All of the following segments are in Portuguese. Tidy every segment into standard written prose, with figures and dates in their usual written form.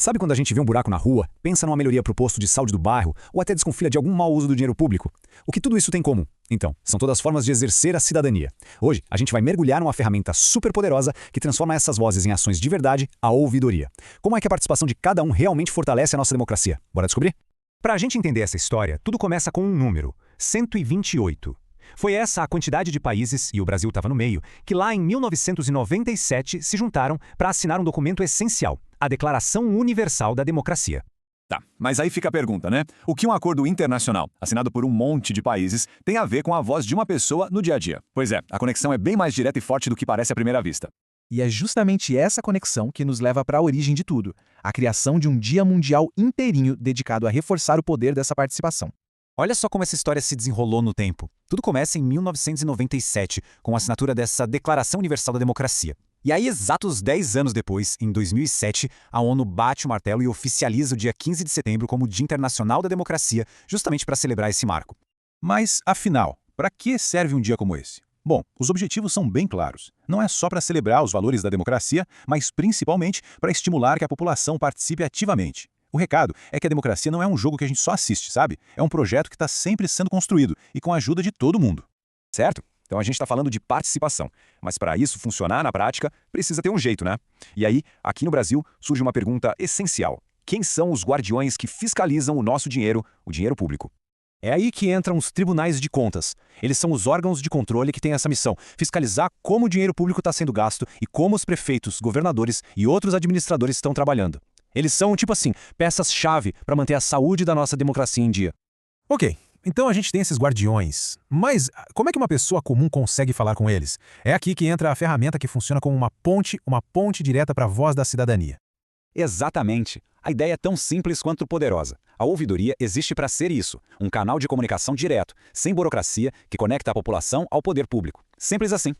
Sabe quando a gente vê um buraco na rua, pensa numa melhoria para o posto de saúde do bairro, ou até desconfia de algum mau uso do dinheiro público? O que tudo isso tem em comum? Então, são todas formas de exercer a cidadania. Hoje, a gente vai mergulhar numa ferramenta super poderosa que transforma essas vozes em ações de verdade, a ouvidoria. Como é que a participação de cada um realmente fortalece a nossa democracia? Bora descobrir? Para a gente entender essa história, tudo começa com um número: 128. Foi essa a quantidade de países, e o Brasil estava no meio, que lá em 1997 se juntaram para assinar um documento essencial, a Declaração Universal da Democracia. Tá, mas aí fica a pergunta, né? O que um acordo internacional, assinado por um monte de países, tem a ver com a voz de uma pessoa no dia a dia? Pois é, a conexão é bem mais direta e forte do que parece à primeira vista. E é justamente essa conexão que nos leva para a origem de tudo, a criação de um Dia Mundial inteirinho dedicado a reforçar o poder dessa participação. Olha só como essa história se desenrolou no tempo. Tudo começa em 1997, com a assinatura dessa Declaração Universal da Democracia. E aí, exatos 10 anos depois, em 2007, a ONU bate o martelo e oficializa o dia 15 de setembro como Dia Internacional da Democracia, justamente para celebrar esse marco. Mas, afinal, para que serve um dia como esse? Bom, os objetivos são bem claros. Não é só para celebrar os valores da democracia, mas principalmente para estimular que a população participe ativamente. O recado é que a democracia não é um jogo que a gente só assiste, sabe? É um projeto que está sempre sendo construído e com a ajuda de todo mundo. Certo? Então a gente está falando de participação. Mas para isso funcionar na prática, precisa ter um jeito, né? E aí, aqui no Brasil, surge uma pergunta essencial. Quem são os guardiões que fiscalizam o nosso dinheiro, o dinheiro público? É aí que entram os tribunais de contas. Eles são os órgãos de controle que têm essa missão: fiscalizar como o dinheiro público está sendo gasto e como os prefeitos, governadores e outros administradores estão trabalhando. Eles são, tipo assim, peças-chave para manter a saúde da nossa democracia em dia. Ok, então a gente tem esses guardiões. Mas como é que uma pessoa comum consegue falar com eles? É aqui que entra a ferramenta que funciona como uma ponte direta para a voz da cidadania. Exatamente. A ideia é tão simples quanto poderosa. A ouvidoria existe para ser isso, um canal de comunicação direto, sem burocracia, que conecta a população ao poder público. Simples assim.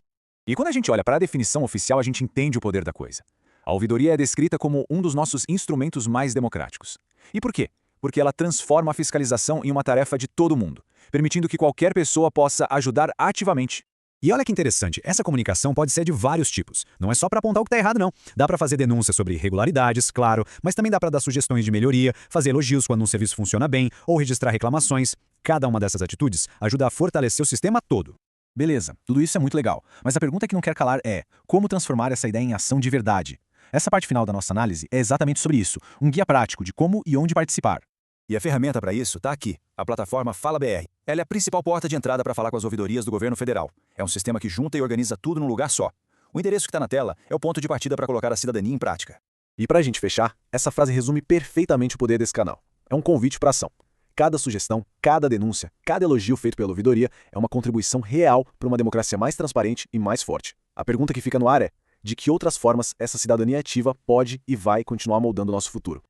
E quando a gente olha para a definição oficial, a gente entende o poder da coisa. A ouvidoria é descrita como um dos nossos instrumentos mais democráticos. E por quê? Porque ela transforma a fiscalização em uma tarefa de todo mundo, permitindo que qualquer pessoa possa ajudar ativamente. E olha que interessante, essa comunicação pode ser de vários tipos. Não é só para apontar o que está errado, não. Dá para fazer denúncias sobre irregularidades, claro, mas também dá para dar sugestões de melhoria, fazer elogios quando um serviço funciona bem, ou registrar reclamações. Cada uma dessas atitudes ajuda a fortalecer o sistema todo. Beleza, tudo isso é muito legal, mas a pergunta que não quer calar é: como transformar essa ideia em ação de verdade? Essa parte final da nossa análise é exatamente sobre isso, um guia prático de como e onde participar. E a ferramenta para isso está aqui, a plataforma Fala BR. Ela é a principal porta de entrada para falar com as ouvidorias do governo federal. É um sistema que junta e organiza tudo num lugar só. O endereço que está na tela é o ponto de partida para colocar a cidadania em prática. E para a gente fechar, essa frase resume perfeitamente o poder desse canal. É um convite para ação. Cada sugestão, cada denúncia, cada elogio feito pela ouvidoria é uma contribuição real para uma democracia mais transparente e mais forte. A pergunta que fica no ar é: de que outras formas essa cidadania ativa pode e vai continuar moldando o nosso futuro?